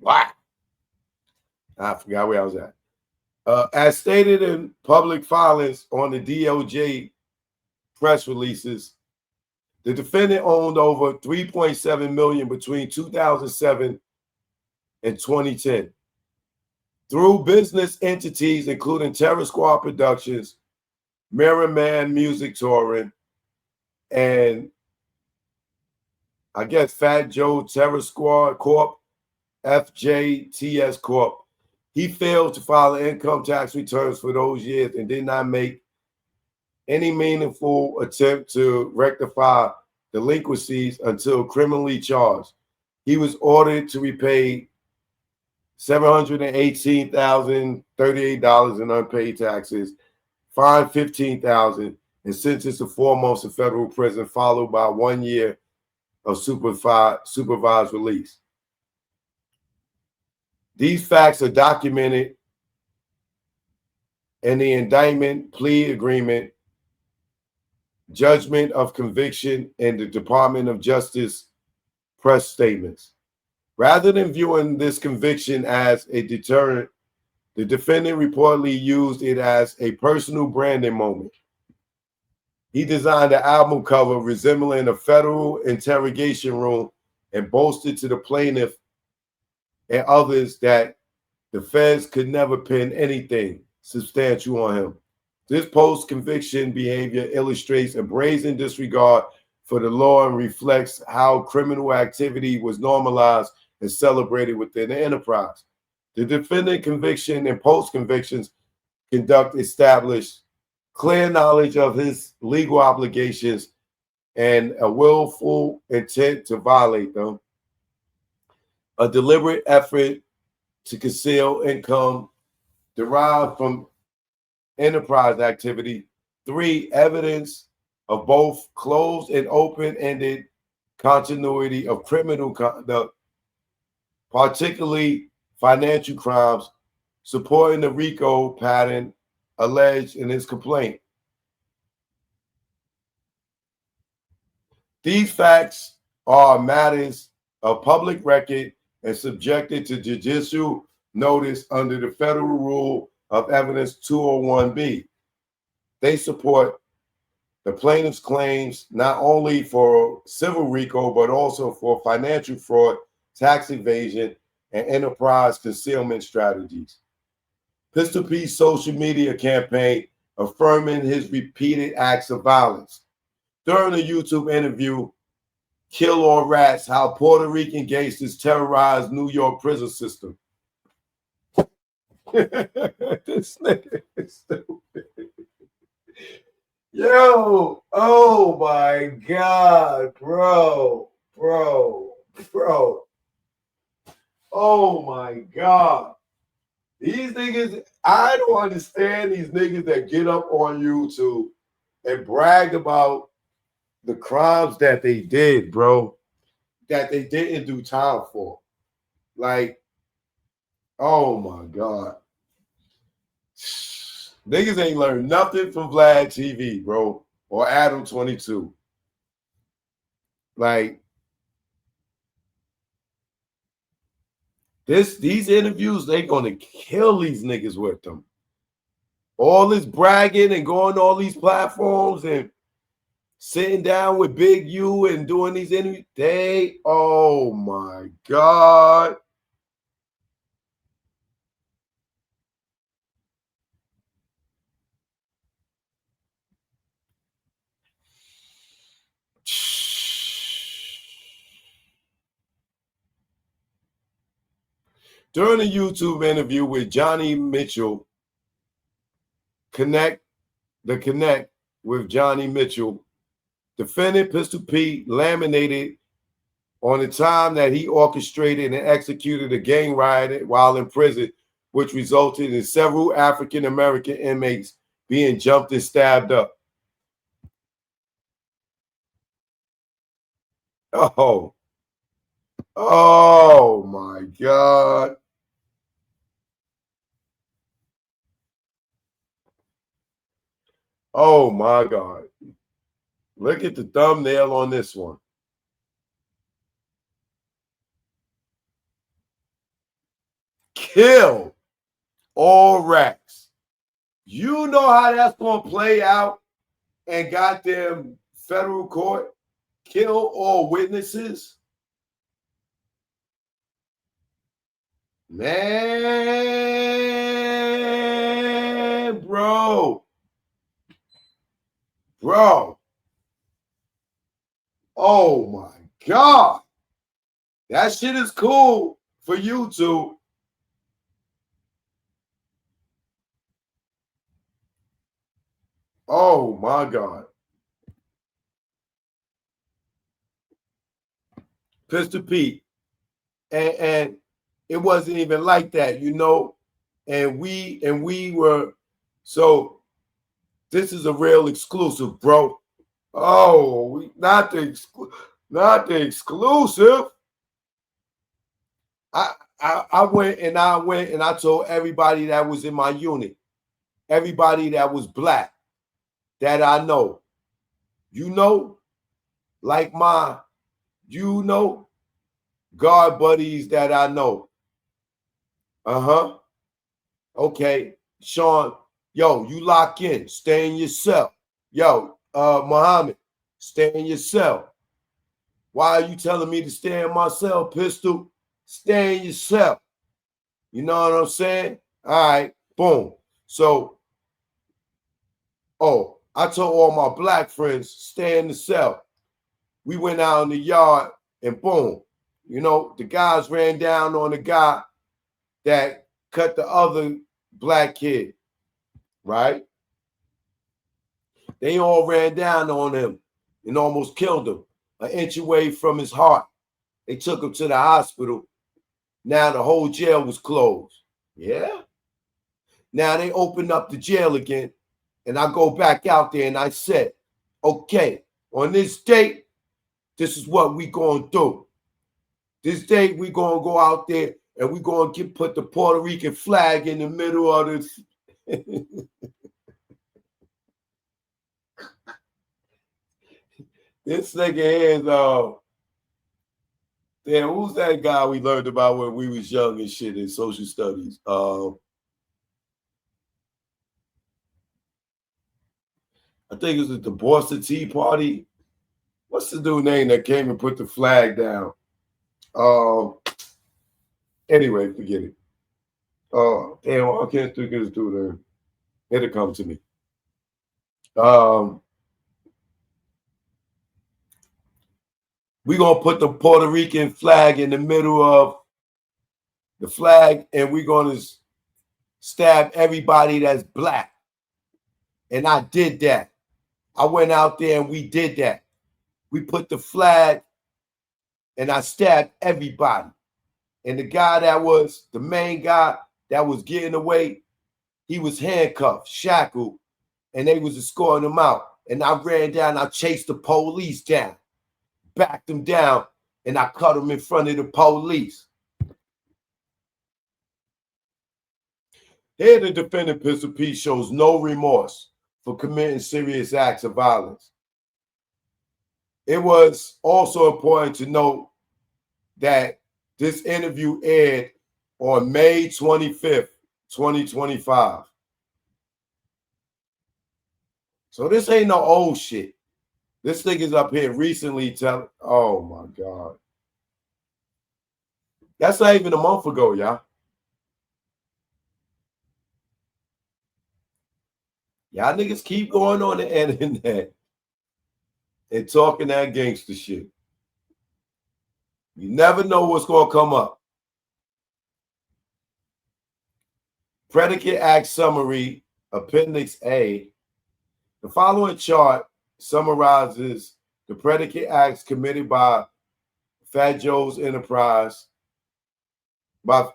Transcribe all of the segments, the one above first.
Wow. I forgot where I was at. As stated in public filings on the DOJ press releases, the defendant owned over 3.7 million between 2007 and 2010 through business entities including Terror Squad Productions, Mirror Man Music Touring, and I guess Fat Joe Terror Squad Corp, FJTS Corp. He failed to file income tax returns for those years and did not make any meaningful attempt to rectify delinquencies until criminally charged. He was ordered to repay $718,038 in unpaid taxes, fined $15,000, and sentenced to 4 months in federal prison, followed by 1 year of supervised release. These facts are documented in the indictment, plea agreement, judgment of conviction, and the Department of Justice press statements. Rather than viewing this conviction as a deterrent, the defendant reportedly used it as a personal branding moment. He designed an album cover resembling a federal interrogation room and boasted to the plaintiff and others that the feds could never pin anything substantial on him. This post-conviction behavior illustrates a brazen disregard for the law and reflects how criminal activity was normalized and celebrated within the enterprise. The defendant conviction and post-convictions conduct established clear knowledge of his legal obligations and a willful intent to violate them, a deliberate effort to conceal income derived from enterprise activity. 3, evidence of both closed and open-ended continuity of criminal conduct, particularly financial crimes, supporting the RICO pattern alleged in his complaint. These facts are matters of public record and subjected to judicial notice under the Federal Rule of Evidence 201B. They support the plaintiff's claims not only for civil RICO, but also for financial fraud, tax evasion, and enterprise concealment strategies. Pistol P's social media campaign affirming his repeated acts of violence. During a YouTube interview, Kill All Rats, How Puerto Rican Gangsters Terrorize New York Prison System. This nigga is stupid. Yo, oh my God, bro. Oh my God. These niggas, I don't understand these niggas that get up on YouTube and brag about the crimes that they did, bro, that they didn't do time for. Like, oh my God. Niggas ain't learned nothing from Vlad TV, bro, or Adam 22. Like, these interviews, they gonna kill these niggas with them. All this bragging and going to all these platforms and sitting down with Big U and doing these interviews, oh my God. During a YouTube interview with Johnny Mitchell, Connect with Johnny Mitchell, defendant Pistol Pete laminated on the time that he orchestrated and executed a gang riot while in prison, which resulted in several African-American inmates being jumped and stabbed up. Oh my God. Oh my God. Look at the thumbnail on this one. kill all rats. You know how that's going to play out in goddamn federal court? Kill all witnesses? Man, bro. Oh my God. That shit is cool for YouTube. Oh my God. Pistol Pete. And it wasn't even like that, you know. And we were, so this is a real exclusive, bro. Oh, not the exclusive. I went and I told everybody that was in my unit, everybody that was black that I know, you know, like my, you know, guard buddies that I know. Okay, Sean, yo, you lock in, stay in your cell. Yo, Muhammad, stay in your cell. Why are you telling me to stay in my cell, Pistol? Stay in your cell. You know what I'm saying? All right, boom. So, I told all my black friends, stay in the cell. We went out in the yard and boom, you know, the guys ran down on the guy that cut the other black kid, right? They all ran down on him and almost killed him, an inch away from his heart. They took him to the hospital. Now the whole jail was closed. Yeah. Now they opened up the jail again, and I go back out there and I said, okay, on this date, this is what we gonna do. This date, we gonna go out there and we gonna put the Puerto Rican flag in the middle of this. This nigga is damn, who's that guy we learned about when we was young and shit in social studies? I think it was at the Boston Tea Party. What's the dude name that came and put the flag down? Anyway, forget it. Damn, I can't think of this dude name. It'll come to me. We gonna put the Puerto Rican flag in the middle of the flag, and we're gonna stab everybody that's black. And I did that. I went out there and we did that. We put the flag and I stabbed everybody. And the guy that was the main guy that was getting away, he was handcuffed, shackled, and they was escorting him out. And I ran down, I chased the police down, backed them down, and I cut them in front of the police. Here, the defendant, Pistol Pete, shows no remorse for committing serious acts of violence. It was also important to note that this interview aired on May 25th, 2025. So this ain't no old shit. This nigga's up here recently telling, oh my God. That's not even a month ago, y'all. Y'all niggas keep going on the internet and talking that gangster shit. You never know what's going to come up. Predicate Act Summary, Appendix A. The following chart summarizes the predicate acts committed by Fat Joe's enterprise, by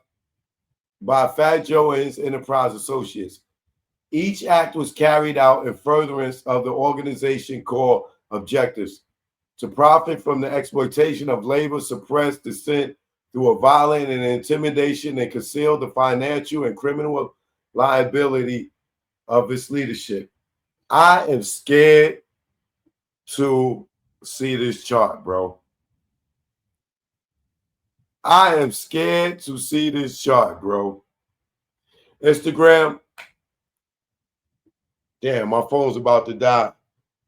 Fat Joe and his enterprise associates. Each act was carried out in furtherance of the organization core objectives: to profit from the exploitation of labor, suppress dissent through a violent and intimidation, and conceal the financial and criminal liability of its leadership. I am scared to see this chart, bro. I am scared to see this chart, bro. Instagram. Damn, my phone's about to die.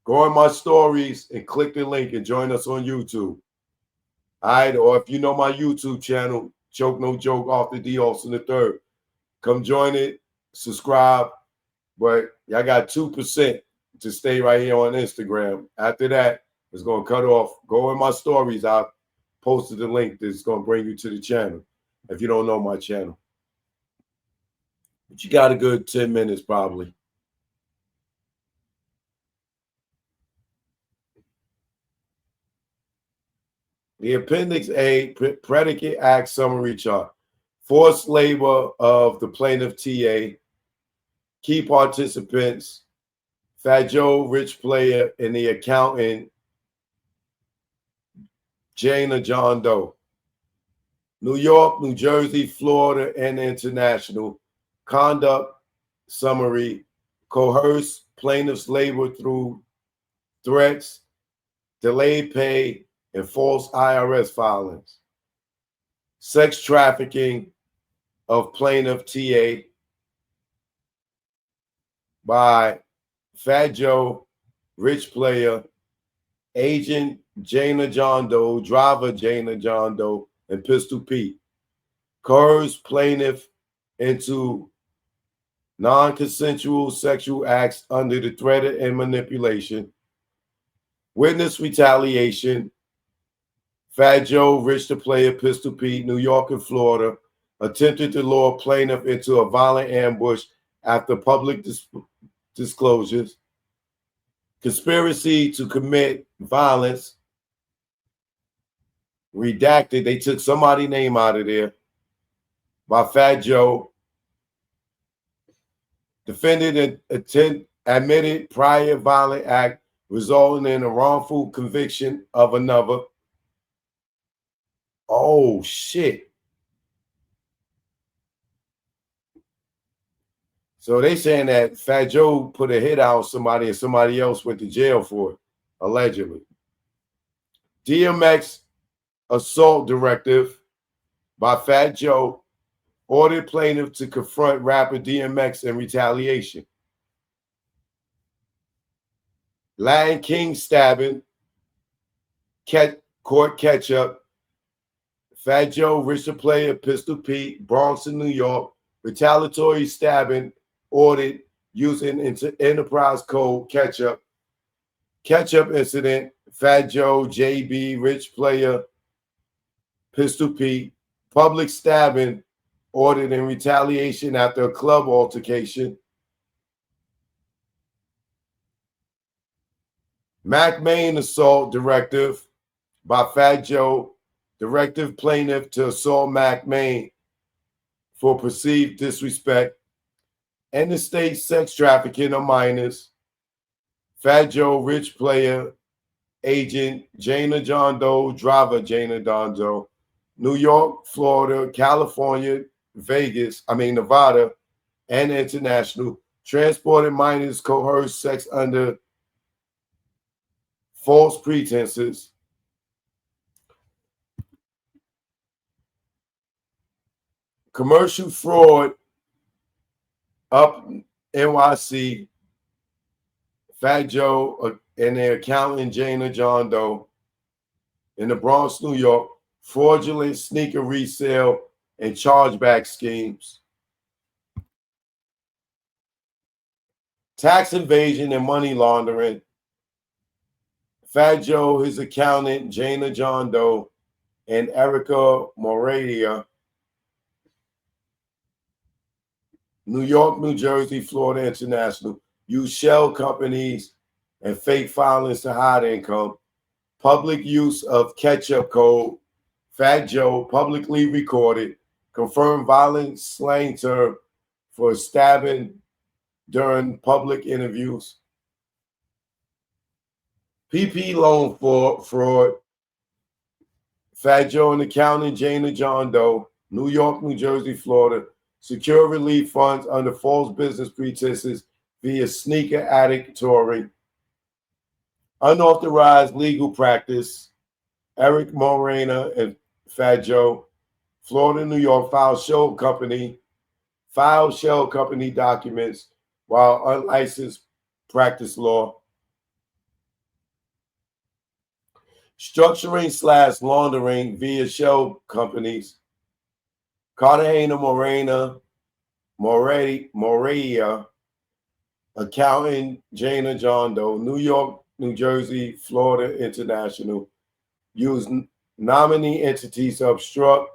Go on my stories and click the link and join us on YouTube. All right, or if you know my YouTube channel, Choke No Joke off the D Austin the Third, come join it, subscribe. But y'all got 2% to stay right here on Instagram. After that, it's gonna cut off. Go in my stories. I posted the link that's gonna bring you to the channel. If you don't know my channel, but you got a good 10 minutes probably. The Appendix A, Predicate Act Summary Chart. Forced labor of the plaintiff TA. Key participants, Fat Joe, Rich Player, and the accountant, Jana John Doe. New York, New Jersey, Florida, and international. Conduct summary. Coerce plaintiff's labor through threats, delayed pay, and false IRS filings. Sex trafficking of plaintiff TA by Fat Joe, Rich Player, Agent Jana John Doe, Driver Jana John Doe, and Pistol Pete. Coerce plaintiff into non-consensual sexual acts under the threat and manipulation. Witness retaliation. Fat Joe, Rich the Player, Pistol Pete, New York and Florida, attempted to lure plaintiff into a violent ambush after public disclosures. Conspiracy to commit violence. Redacted. They took somebody's name out of there. By Fat Joe. Defendant admitted prior violent act resulting in a wrongful conviction of another. Oh, shit. So they saying that Fat Joe put a hit out on somebody and somebody else went to jail for it, allegedly. DMX assault directive by Fat Joe ordered plaintiff to confront rapper DMX in retaliation. Latin King stabbing, court catch-up. Fat Joe, Rich the Player, Pistol Pete, Bronx in New York, retaliatory stabbing ordered using Enterprise Code catch-up. Catch-up incident, Fat Joe, JB, Rich Player, Pistol Pete, public stabbing ordered in retaliation after a club altercation. Mac Main assault directive by Fat Joe, directive plaintiff to assault Mac Main for perceived disrespect. Interstate sex trafficking of minors. Fat Joe, Rich Player, Agent Jana John Doe, Driver Jana John Doe, New York, Florida, California, Nevada, and international. Transported minors, coerced sex under false pretenses. Commercial fraud up NYC. Fat Joe and their accountant Jana John Doe in the Bronx, New York. Fraudulent sneaker resale and chargeback schemes. Tax evasion and money laundering. Fat Joe, his accountant Jana John Doe, and Erica Moradia. New York, New Jersey, Florida, international. Use shell companies and fake filings to hide income. Public use of catch-up code. Fat Joe, publicly recorded. Confirmed violent slang term for stabbing during public interviews. PP loan fraud. Fat Joe and accountant Jana John Doe, New York, New Jersey, Florida. Secure relief funds under false business pretenses via sneaker addict touring. Unauthorized legal practice. Eric Morena and Fat Joe, Florida, New York, filed show company. filed shell company documents while unlicensed practice law, structuring/laundering via shell companies, Cartagena Morea, accountant Jana John Doe, New York, New Jersey, Florida International, use nominee entities to obscure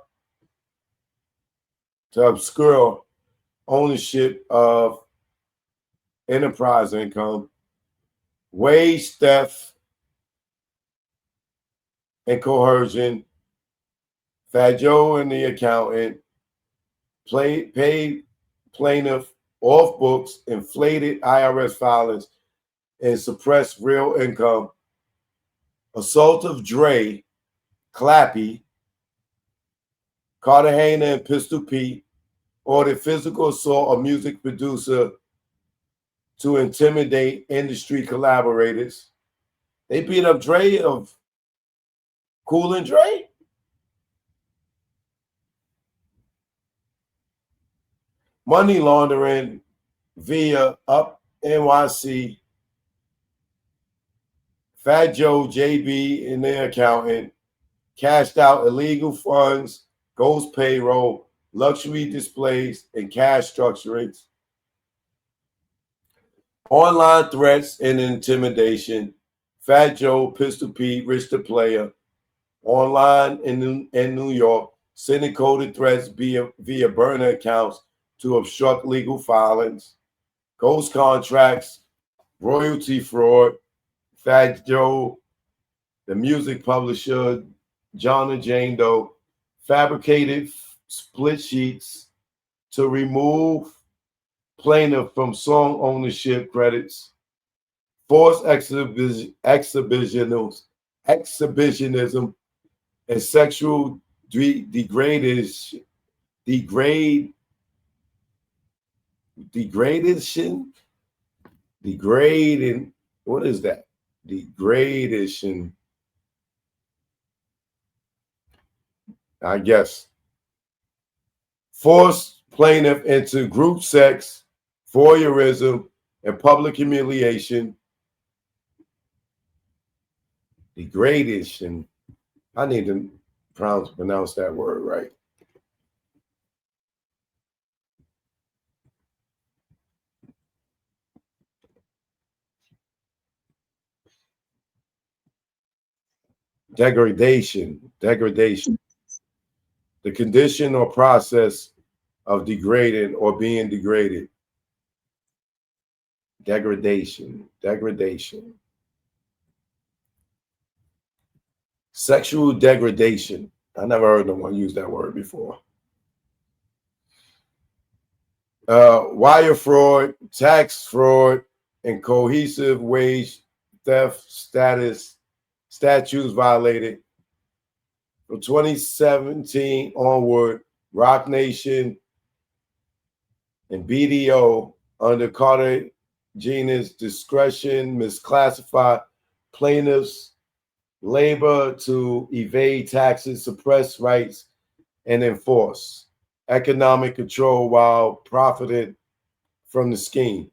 ownership of enterprise income, wage theft and coercion. Fat Joe and the accountant paid plaintiff off books, inflated IRS filings, and suppressed real income. Assault of Dre, Clappy, Cartagena, and Pistol Pete ordered physical assault of music producer to intimidate industry collaborators. They beat up Dre of Cool and Dre. Money laundering via Up NYC. Fat Joe, JB, and their accountant cashed out illegal funds, ghost payroll, luxury displays, and cash structurings. Online threats and intimidation. Fat Joe, Pistol Pete, Rich the Player. Online in New York, sending coded threats via burner accounts to obstruct legal filings. Ghost contracts, royalty fraud. Fat Joe, the music publisher, John and Jane Doe, fabricated split sheets to remove plaintiff from song ownership credits, forced exhibitionism, and sexual degradation, degrading. What is that? Degradation. I guess. Forced plaintiff into group sex, voyeurism, and public humiliation. Degradation. I need to pronounce that word right. Degradation. The condition or process of degrading or being degraded. Degradation. Sexual degradation. I never heard no one use that word before. Wire fraud, tax fraud, and cohesive wage theft statutes violated. From 2017 onward, Roc Nation and BDO under Cartagena's discretion misclassified plaintiffs' labor to evade taxes, suppress rights, and enforce economic control while profiting from the scheme.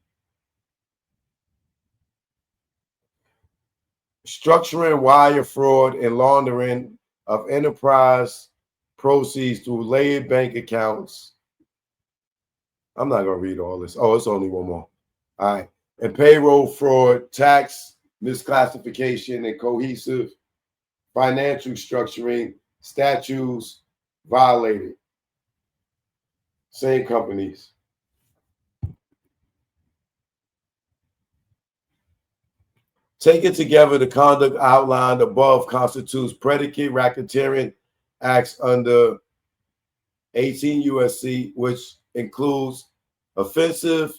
Structuring wire fraud and laundering of enterprise proceeds through layered bank accounts. I'm not going to read all this. Oh, it's only one more. All right. And payroll fraud, tax misclassification, and cohesive financial structuring statutes violated. Same companies. Taken together, the conduct outlined above constitutes predicate racketeering acts under 18 U.S.C., which includes offensive,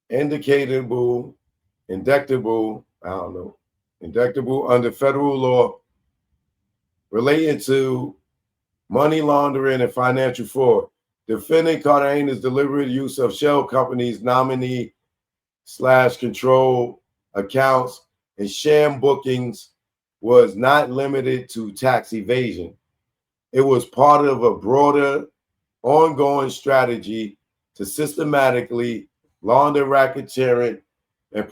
indictable under federal law relating to money laundering and financial fraud. Defending Cartagena's deliberate use of shell companies, nominee/control accounts, and sham bookings was not limited to tax evasion. It was part of a broader ongoing strategy to systematically launder racketeering and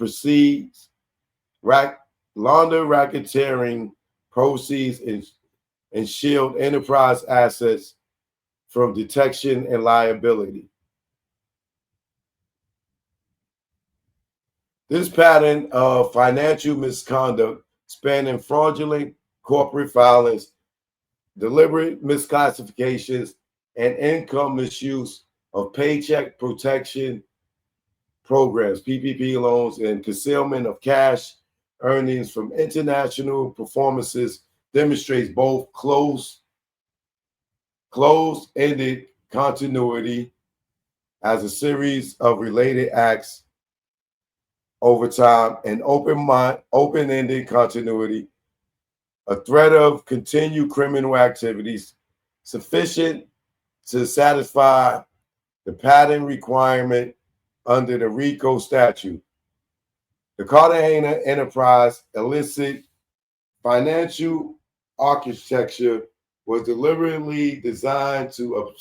launder racketeering proceeds and shield enterprise assets from detection and liability. This pattern of financial misconduct spanning fraudulent corporate filings, deliberate misclassifications, and income misuse of paycheck protection programs, PPP loans, and concealment of cash earnings from international performances demonstrates both closed-ended continuity as a series of related acts over time and open-ended continuity, a threat of continued criminal activities sufficient to satisfy the pattern requirement under the RICO statute. The Cartagena enterprise illicit financial architecture was deliberately designed to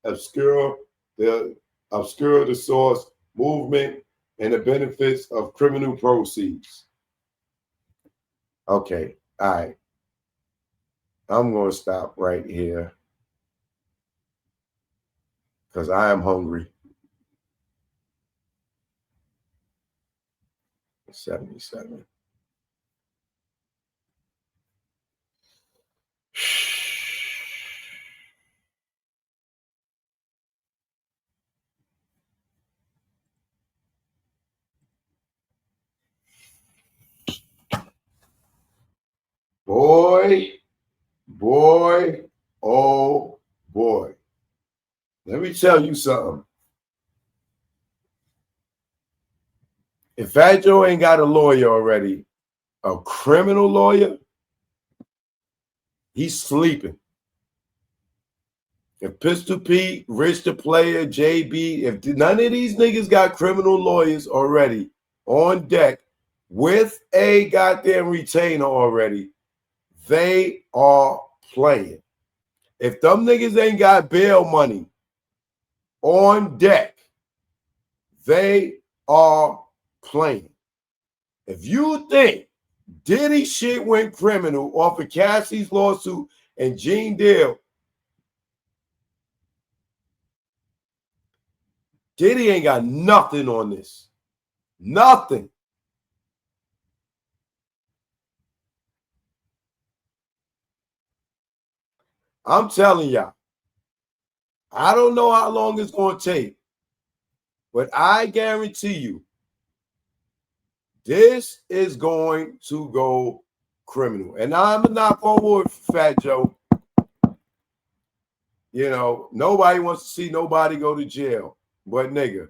obscure the source, movement, and the benefits of criminal proceeds. Okay, all right. I'm going to stop right here because I am hungry. 77. Boy, oh boy. Let me tell you something. If Fat Joe ain't got a lawyer already, a criminal lawyer, he's sleeping. If Pistol Pete, Rich the Player, JB, if none of these niggas got criminal lawyers already on deck with a goddamn retainer already, they are playing. If them niggas ain't got bail money on deck, they are playing. If you think Diddy shit went criminal off of Cassie's lawsuit and Gene Deal, Diddy ain't got nothing on this. Nothing. I'm telling y'all, I don't know how long it's going to take, but I guarantee you, this is going to go criminal. And I'm going to knock on wood for Fat Joe. You know, nobody wants to see nobody go to jail. But nigga,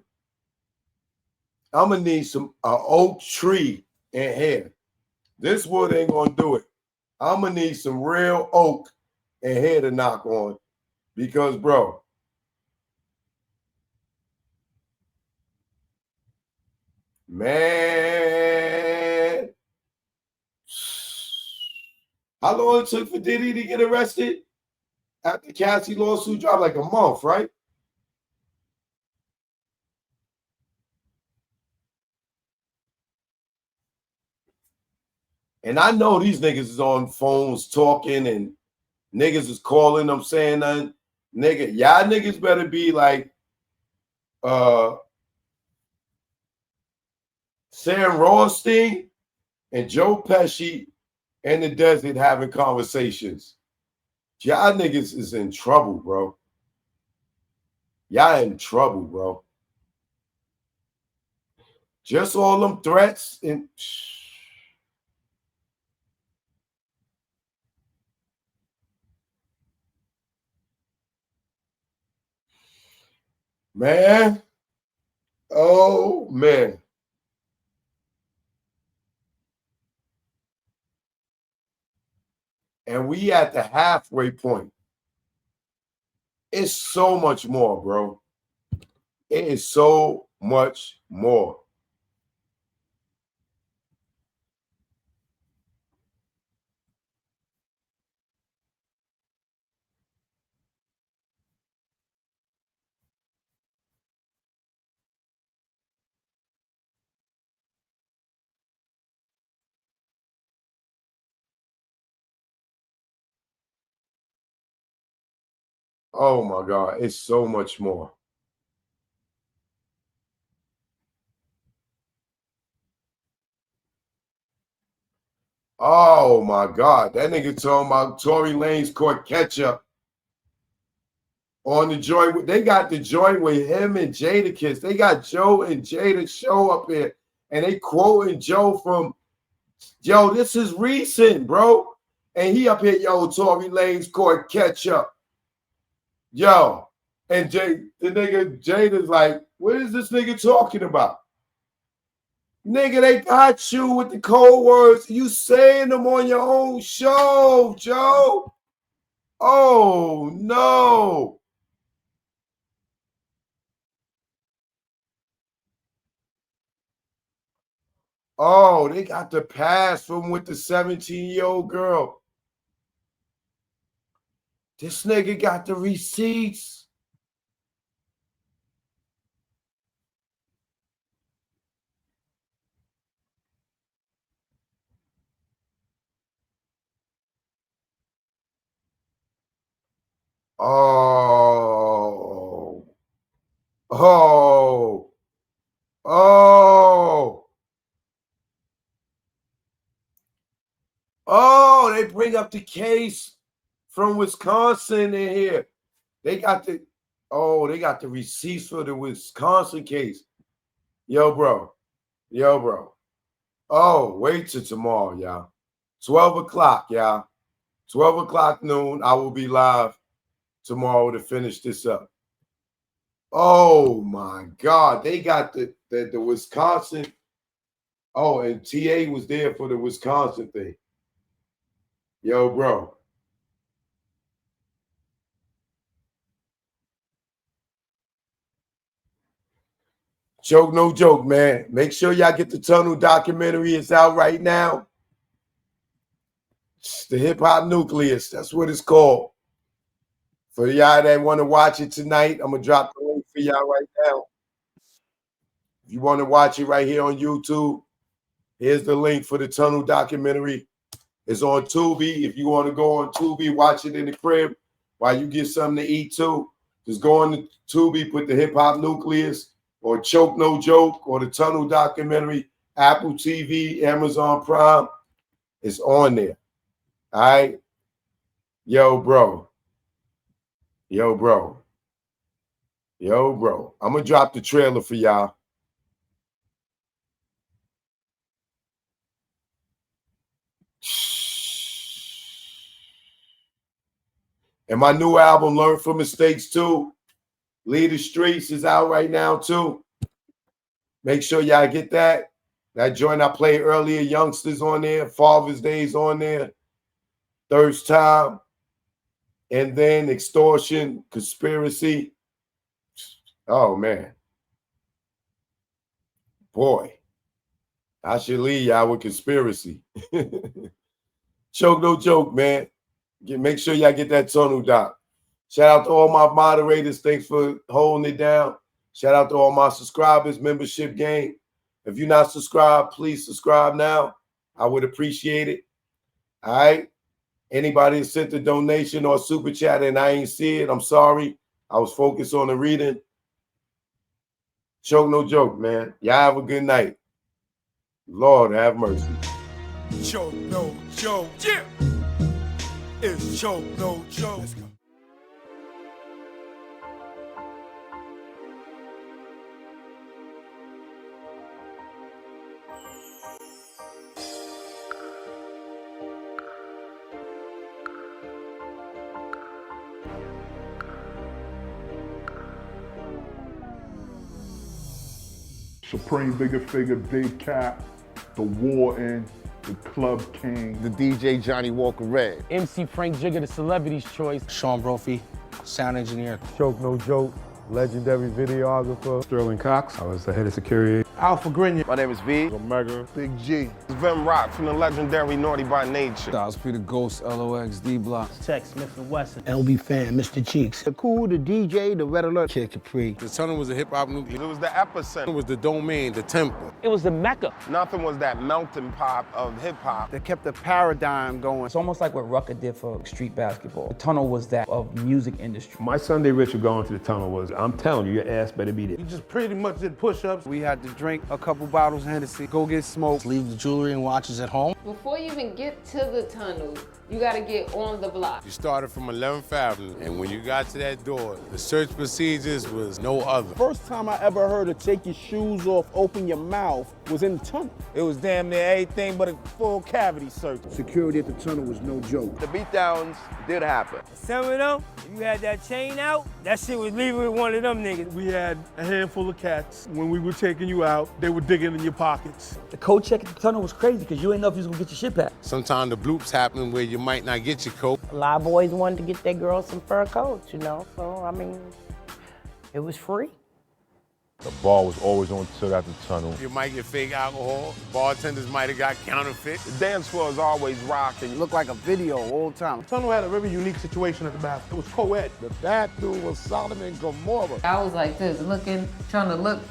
I'm going to need some oak tree in here. This wood ain't going to do it. I'm going to need some real oak in here to knock on. Because, bro, man, how long it took for Diddy to get arrested after Cassie lawsuit dropped? Like a month, right? And I know these niggas is on phones talking and niggas is calling them saying nothing. Nigga, y'all niggas better be like Sam Rothstein and Joe Pesci in the desert having conversations. Y'all niggas is in trouble, bro. Y'all in trouble, bro. Just all them threats and man. Oh man. And we at the halfway point. It's so much more, bro. It is so much more. Oh my God, it's so much more. Oh my God, that nigga talking about Tory Lanez caught ketchup on the joint. They got the joint with him and Jadakiss. They got Joe and Jada show up here, and they quoting Joe from, yo, this is recent, bro. And he up here, yo, Tory Lanez caught ketchup. Yo, and the nigga Jada's like, what is this nigga talking about? Nigga, they got you with the cold words. You saying them on your own show, Joe. Oh, no. Oh, they got the pass from with the 17-year-old girl. This nigga got the receipts. Oh. Oh. Oh. Oh, they bring up the case from Wisconsin in here. They got the receipts for the Wisconsin case. Yo, bro. Yo, bro. Oh, wait till tomorrow, y'all. 12 o'clock, y'all. 12 o'clock noon. I will be live tomorrow to finish this up. Oh my God. They got the Wisconsin. Oh, and TA was there for the Wisconsin thing. Yo, bro. Joke, no joke, man. Make sure y'all get the Tunnel documentary. It's out right now. It's the Hip Hop Nucleus. That's what it's called. For y'all that want to watch it tonight, I'm going to drop the link for y'all right now. If you want to watch it right here on YouTube, here's the link for the Tunnel documentary. It's on Tubi. If you want to go on Tubi, watch it in the crib while you get something to eat too. Just go on to Tubi, put the Hip Hop Nucleus or Choke No Joke or the Tunnel documentary, Apple TV, Amazon Prime. It's on there. All right? Yo, bro. Yo, bro. Yo, bro. I'm going to drop the trailer for y'all. And my new album, Learn from Mistakes Too. Lead the Streets is out right now too. Make sure y'all get that. That joint I played earlier, Youngsters on there, Father's Day's on there, Thirst Time, and then Extortion, Conspiracy. Oh, man. Boy, I should leave y'all with Conspiracy. Choke no joke, man. Make sure y'all get that Tunnel doc. Shout out to all my moderators. Thanks for holding it down. Shout out to all my subscribers, membership game. If you're not subscribed, please subscribe now. I would appreciate it. All right. Anybody that sent a donation or super chat and I ain't see it, I'm sorry. I was focused on the reading. Choke no joke, man. Y'all have a good night. Lord have mercy. Choke no joke. Yeah. It's choke no joke. Let's go. Supreme Bigger Figure, Big Cap, the Warden, the Club King, the DJ Johnny Walker Red, MC Frank Jigger, the Celebrity's Choice, Sean Brophy, sound engineer. Choke no joke. legendary videographer. Sterling Cox, I was the head of security. Alpha Grinya. My name is V. Omega. Big G. Vim Rock from the legendary Naughty by Nature. Styles P the Ghost, LOX, D-Block. Tech, Smith & Wesson. LB Fan, Mr. Cheeks. The Cool, the DJ, the Red Alert. Kid Capri. The tunnel was a hip-hop nucleus. It was the epicenter. It was the domain, the temple. It was the Mecca. Nothing was that melting pot of hip-hop. They kept the paradigm going. It's almost like what Rucker did for street basketball. The tunnel was that of music industry. My Sunday ritual going to the tunnel was, I'm telling you, your ass better be there. We just pretty much did push-ups. We had to drink a couple bottles of Hennessy, go get smoked. Leave the jewelry and watches at home. Before you even get to the tunnel, you gotta get on the block. You started from 11th Avenue, and when you got to that door, the search procedures was no other. First time I ever heard of take your shoes off, open your mouth was in the tunnel. It was damn near everything but a full cavity search. Security at the tunnel was no joke. The beatdowns did happen. Some of them, if you had that chain out, that shit was leaving with one of them niggas. We had a handful of cats. When we were taking you out, they were digging in your pockets. The code check at the tunnel was crazy because you didn't know if you was gonna get your shit back. Sometimes the bloops happen where you might not get your coat. A lot of boys wanted to get their girls some fur coats, you know, so I mean, it was free. The bar was always on till after the tunnel. You might get fake alcohol. Bartenders might have got counterfeit. The dance floor is always rocking. It looked like a video all the time. The tunnel had a very unique situation at the bathroom. It was co-ed. The bathroom was Sodom and Gomorrah. I was like this, trying to look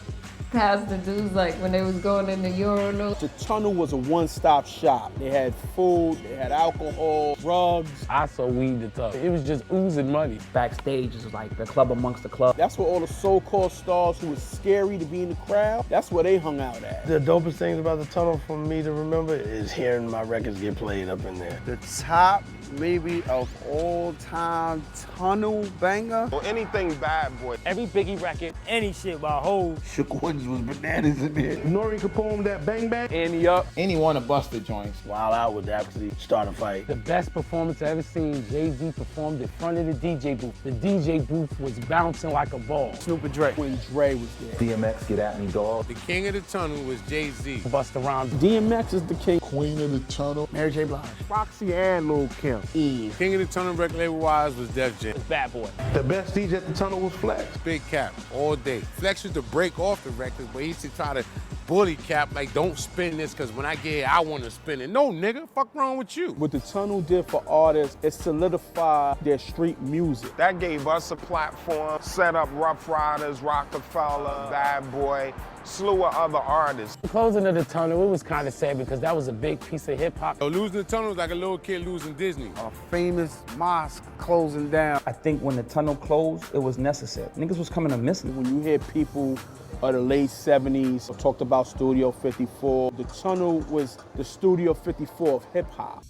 past the dudes like when they was going in the urinal. The tunnel was a one-stop shop. They had food, they had alcohol, drugs. I saw weed the tunnel. It was just oozing money. Backstage is like the club amongst the club. That's where all the so-called stars who was scary to be in the crowd, that's where they hung out at. The dopest things about the tunnel for me to remember is hearing my records get played up in there. The top, maybe, of all-time tunnel banger. Or anything bad boy. Every Biggie record, any shit by Hov. Shook Ones was bananas in there. Nori Capone, that bang bang. Annie up. Any one of Buster joints. Wild Out would actually start a fight. The best performance I ever seen, Jay-Z performed in front of the DJ booth. The DJ booth was bouncing like a ball. Snoop and Dre, when Dre was there. DMX, Get At Me, Dog. The king of the tunnel was Jay-Z. Busta Rhymes. DMX is the king. Queen of the tunnel. Mary J. Blige. Foxy and Lil Kim. Eve. King of the tunnel record label-wise was Def Jam. Bad Boy. The best DJ at the tunnel was Flex. Big Cap, all day. Flex used to break off the record, but he used to try to bully Cap, like, don't spin this, because when I get here, I want to spin it. No, nigga, fuck wrong with you? What the tunnel did for artists, it solidified their street music. That gave us a platform, set up Rough Riders, Rockefeller, Bad Boy, slew of other artists. Closing of the tunnel, it was kind of sad because that was a big piece of hip hop. So losing the tunnel was like a little kid losing Disney. A famous mosque closing down. I think when the tunnel closed, it was necessary. Niggas was coming to miss me. When you hear people of the late 70s talked about Studio 54, the tunnel was the Studio 54 of hip hop.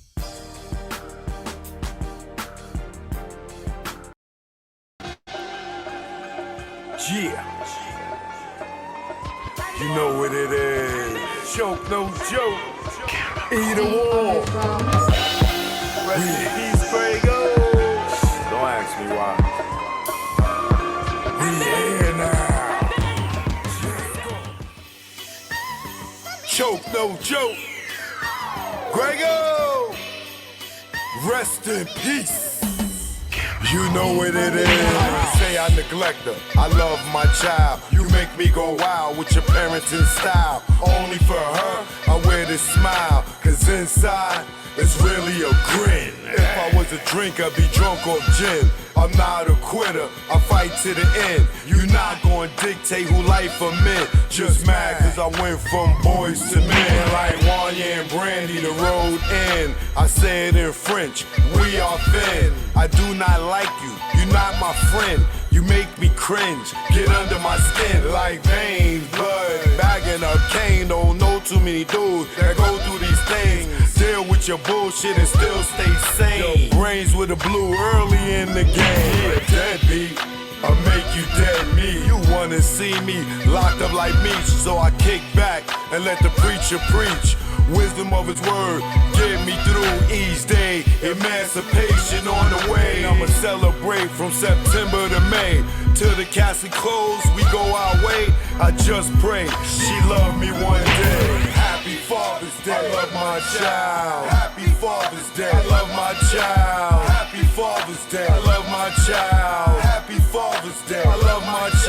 Yeah. You know what it is. Choke, no joke. Either war. Rest in peace, Prego. Don't ask me why. We here now. Choke, no joke. Grego. Rest in peace. You know what it is. I say I neglect her. I love my child. You make me go wild with your parenting style. Only for her, I wear this smile. Cause inside, it's really a grin. If I was a drinker, I'd be drunk off gin. I'm not a quitter, I fight to the end. You not gonna dictate who life I'm in. Just mad cause I went from boys to men. Like Wanya and Brandy, the road end. I say it in French, we are thin. I do not like you, you're not my friend. You make me cringe, get under my skin like veins, blood, bagging up cane. Don't know too many dudes that go through these things. Deal with your bullshit and still stay sane. Your brains with a blue early in the game. Deadbeat, I'll make you dead me. You wanna see me locked up like me, so I kick back and let the preacher preach. Wisdom of his word, get me through each day. Emancipation on the way. I'ma celebrate from September to May. Till the casket close, we go our way. I just pray she love me one day. Happy Father's Day, I love my child. Happy Father's Day, I love my child. Happy Father's Day, I love my child. Happy Father's Day, I love my child.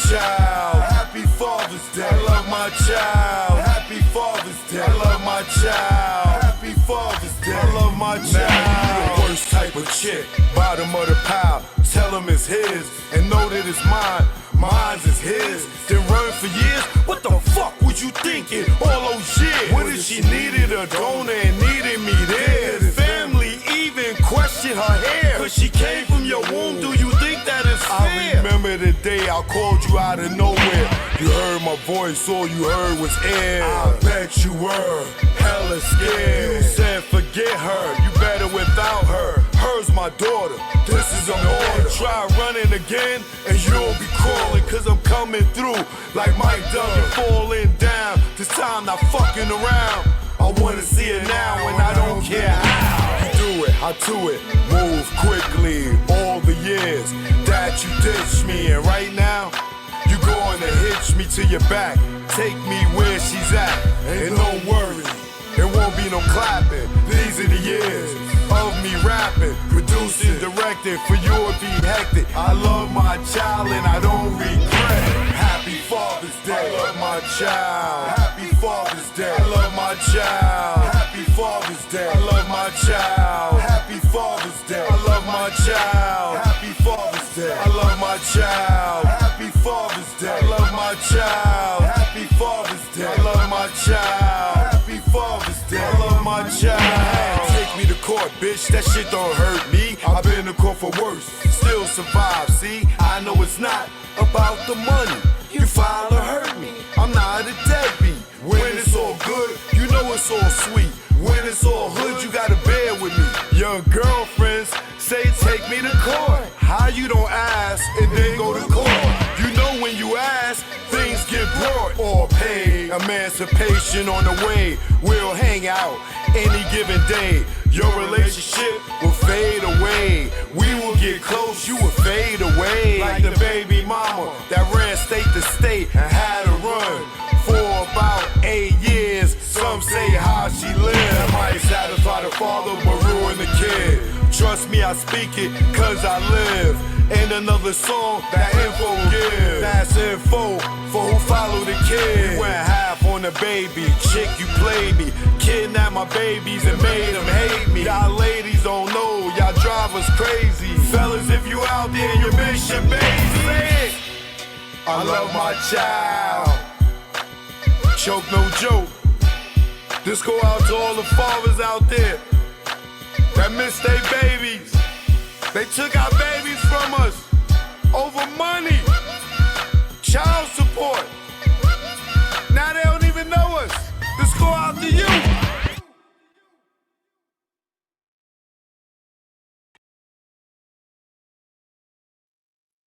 child. Happy Father's Day. I love my child. Happy Father's Day. I love my child. Happy Father's Day. I love my child. Now you the worst type of chick. Bottom of the pile. Tell him it's his and know that it's mine. Mine's is his. Then run for years. What the fuck was you thinking all those years? What if she needed a donor and needed me there? The family even questioned her hair. Cause she came from your womb. Do you think that is fair? I remember the day I called you out of nowhere. You heard my voice, all you heard was air. I bet you were hella scared. You said forget her, you better without her. Her's my daughter, this is an order. Try running again and you'll be crawling. Cause I'm coming through like Mike Duggan falling down. This time not fucking around. I wanna see it now and I don't care how. You do it, I do it, move quickly. All the years that you ditched me, and right now you going to hitch me to your back. Take me where she's at, and don't worry, it won't be no clapping. These are the years of me rapping, producing, directing. For you it'd be hectic. I love my child and I don't regret. Happy Father's Day. I love my child. Happy Father's Day. I love my child. Happy Father's Day. I love my child. Happy Father's Day. I love my child. Happy Father's Day. I love my child. Happy Father's Day. I love my child. Happy Father's Day. I love my child. Happy Father's Day. I love my child. Take me to court, bitch. That shit don't hurt me. I've been to court for worse. Still survive. See, I know it's not about the money. You filed to hurt me. I'm not a deadbeat. When it's all good, you know it's all sweet. When it's all hood, you gotta bear with me. Your girlfriends say take me to court. How you don't ask and then go to court? You know when you ask, things get brought or paid. Emancipation on the way. We'll hang out any given day. Your relationship will fade away. We will get close, you will fade away. Like the baby mama that ran state to state and had to run for about 8 years. Some say how she lived. That might satisfy the father but ruin the kid. Trust me, I speak it cause I live. And another song that info give. That's info for who follow the kid. We went half on the baby. Chick, you played me. Kidnapped my babies and made them hate me. Y'all ladies don't know, y'all drive us crazy. Fellas, if you out there, your mission, baby. I love my child. Choke no joke. This go out to all the fathers out there that miss their babies. They took our babies from us over money, child support. Now they don't even know us. This go out to you.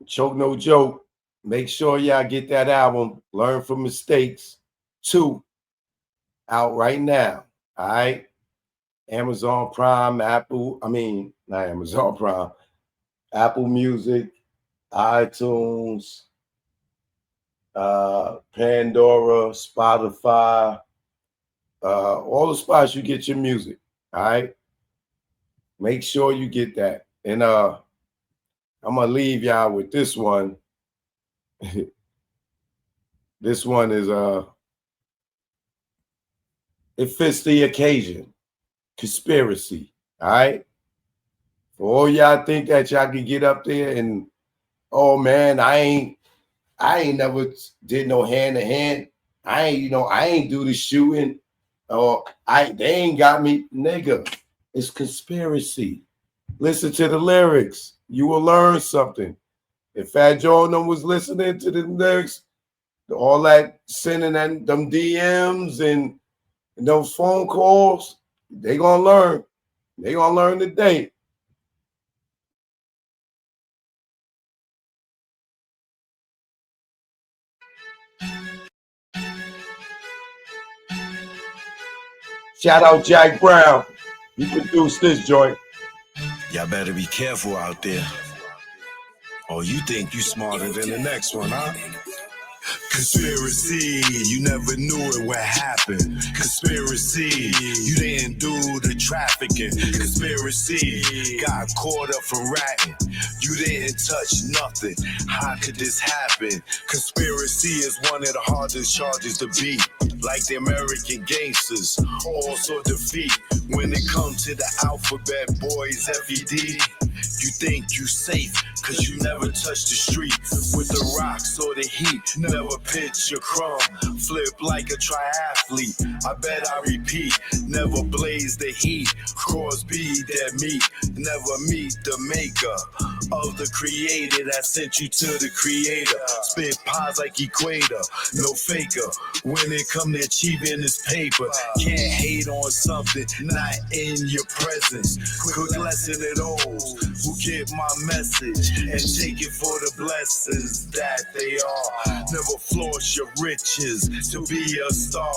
Choke no joke. Make sure y'all get that album, Learn from Mistakes 2, out right now. All right. Amazon Prime, not Amazon Prime, Apple Music, iTunes, Pandora, Spotify, all the spots you get your music. All right. Make sure you get that. And I'm gonna leave y'all with this one. This one is it fits the occasion. Conspiracy. All right. For all y'all think that y'all can get up there and, oh man, I ain't never did no hand to hand. I ain't do the shooting. Or they ain't got me, nigga. It's conspiracy. Listen to the lyrics. You will learn something. If Fat Joe and them was listening to the lyrics, all that sending them DMs and those phone calls, they gonna learn. They gonna learn today. Shout out Jack Brown. He produced this joint. Y'all better be careful out there. Oh, you think you smarter than the next one, huh? Conspiracy, you never knew it would happen. Conspiracy, you didn't do the trafficking. Conspiracy, got caught up for ratting. You didn't touch nothing. How could this happen? Conspiracy is one of the hardest charges to beat. Like the American gangsters, also defeat. When it comes to the alphabet, boys, FED. You think you safe, cause you never touch the street with the rocks or the heat. Never pitch your crumb, flip like a triathlete. I bet I repeat, never blaze the heat. Cross bead that meat, never meet the maker of the creator that sent you to the creator. Spit pies like equator, no faker. When it come to achieving this paper, can't hate on something not in your presence. Quick lesson to those who get my message and take it for the blessings that they are. Never floss your riches to be a star.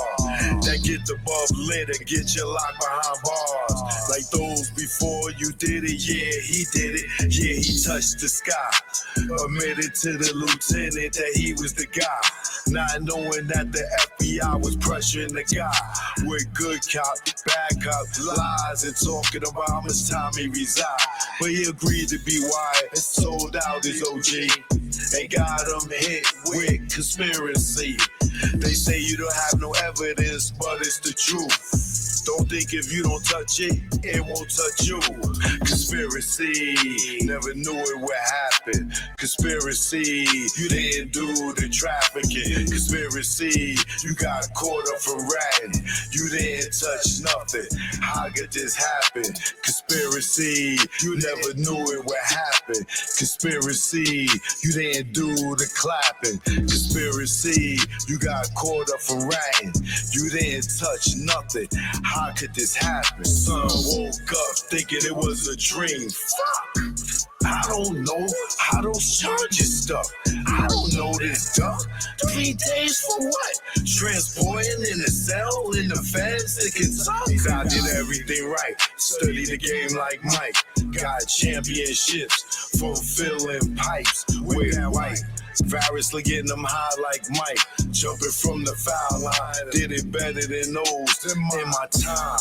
That get the bulb lit and get you locked behind bars. Like those before you did it, yeah, he did it. Yeah, he touched the sky. Admitted to the lieutenant that he was the guy. Not knowing that the FBI was pressuring the guy with good cop, bad cop, lies and talking about how much time he reside. But he agreed to be wired and sold out his OG and got him hit with conspiracy. They say you don't have no evidence, but it's the truth. Don't think if you don't touch it, it won't touch you. Conspiracy, never knew it would happen. Conspiracy, you didn't do the trafficking. Conspiracy, you got caught up for ratting. You didn't touch nothing. How could this happen? Conspiracy, you never knew it would happen. Conspiracy, you didn't do the clapping. Conspiracy, you got caught up for ratting. You didn't touch nothing. How could this happen? Son woke up thinking it was a dream. Fuck! I don't know how those charges stuck. I don't know this stuff. 3 days for what? Transporting in a cell in the feds in Kentucky. I did everything right. Studied the game like Mike. Got championships from filling pipes with white. Variously getting them high like Mike. Jumping from the foul line. Did it better than those in my time.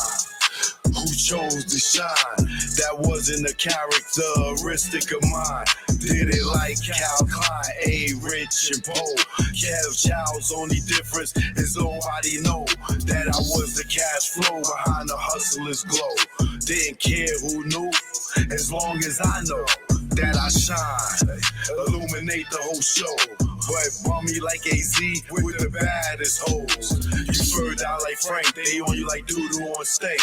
Who chose to shine? That wasn't a characteristic of mine. Did it like Cal Klein, A. Rich and Poe. Kev Chow's only difference is nobody know that I was the cash flow behind the hustler's glow. Didn't care who knew, as long as I know that I shine. Illuminate the whole show. But bummy like AZ with the baddest hoes. You furred out like Frank, they on you like doodoo on steak.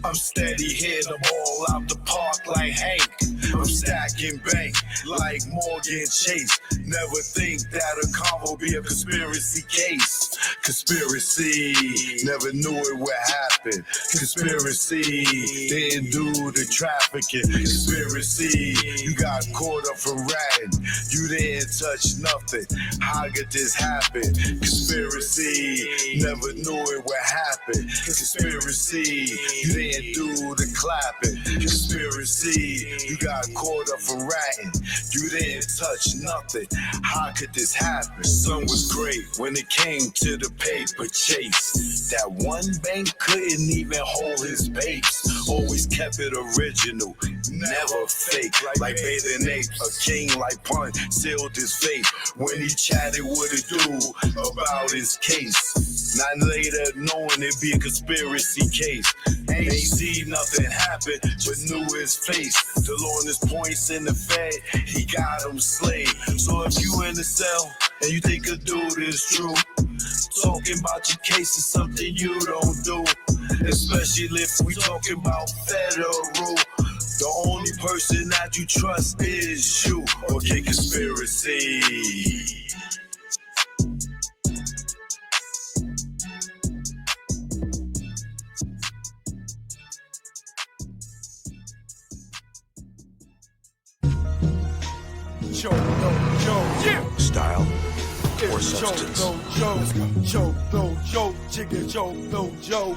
I'm steady hitting the ball out the park like Hank. I'm stacking bank like Morgan Chase. Never think that a combo be a conspiracy case. Conspiracy, never knew it would happen. Conspiracy, didn't do the trafficking. Conspiracy, you got caught up for ratting. You didn't touch nothing. How could this happen? Conspiracy, never knew it would happen. Conspiracy, you didn't do the clapping. Conspiracy, you got caught up for ratting. You didn't touch nothing. How could this happen? Son was great when it came to the paper chase. That one bank couldn't even hold his base. Always kept it original, never fake. Like bathing apes, a king like Pun sealed his fate when he chatted with a dude about his case. Not later knowing it'd be a conspiracy case. Ain't see nothing happen, but knew his face. The longest points in the Fed, he got him slayed. So if you in the cell and you think a dude is true, talking about your case is something you don't do. Especially if we talking about federal. The only person that you trust is you. Okay, conspiracy. Style or substance? Choke, no joke, nigga, choke, no joke.